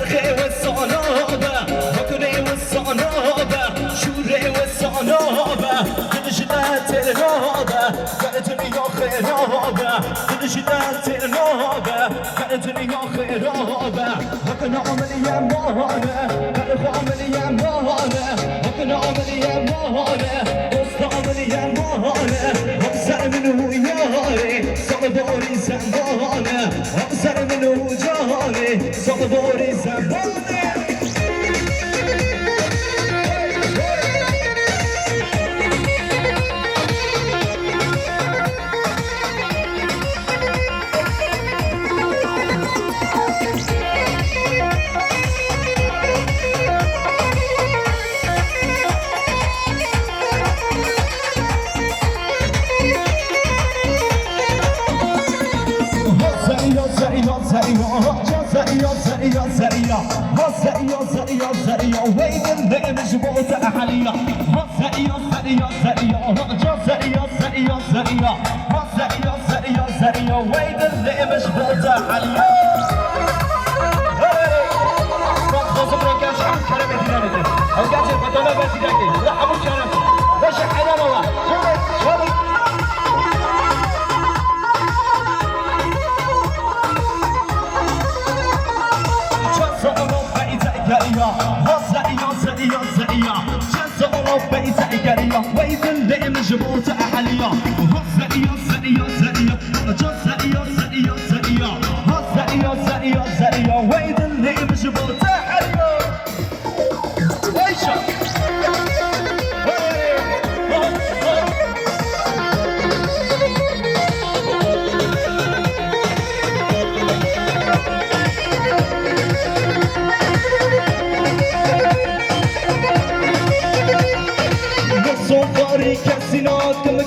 چرخه و سانابه حکنه و سانابه شوره و سانابه دلش در ترنابه گرتونی یا خیرابه دلش در ترنابه گرتونی یا خیرابه حکن عملی ماهانه گرخ عملی ماهانه حکن عملی ماهانه دوست عملی ماهانه همسر منو یاره صبوری زنبانه همسر منو جانه صبوری زنبانه وين اللي مجبوط عليا زريا وين اللي مجبوط عليا خذ بركة شعب كلام دينامته او قاعد بدنا بس دقيقة لا ابو كلام باش حنا والله شوفي ويد اللي مجبوط عليا زريا ويد اللي مجبوط عليا ويشا صفاري كسيناكم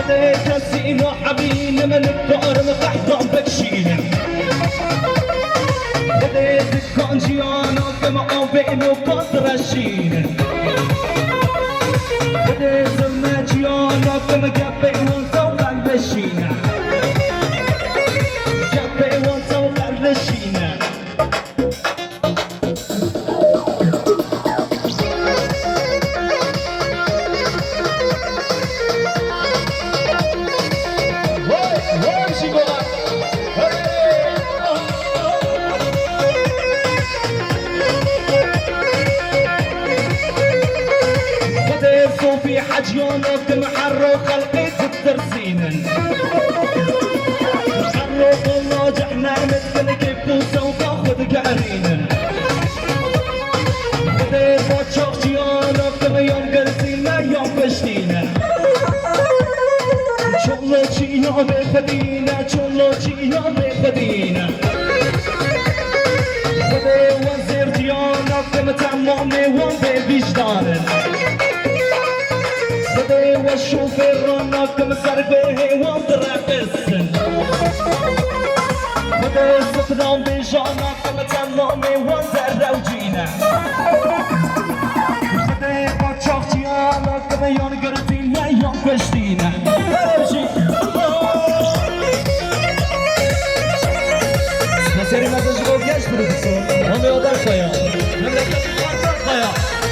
بدأت كسينا حبينا من الدار مقحضان بكشينا بدأت كونجياناكم عبينو كترشينا بدأت ماجياناكم قبي وانتو غلشينا قبي وانتو غلشينا في حجيونك محرو خلقي الترسين محرو طلاج احنا مثل كيف وتاخذ قارين بديت بتشوف جيانك يوم قلتينا يوم فشتينا شلو جينا بخدينا شلو جينا بخدينا بديت وزير جيانك متعممي وان بيجدانن بدي واشوف الرنك مسربه وانطرق السن بدي صفنام بجانك متعلمي وانزر وجينا بدي بتشوف جيانك بيان قرتينا يوم فشتينا سري ما تشغل جاش برودكسيون هم يقدر خيال مملكة يقدر خيال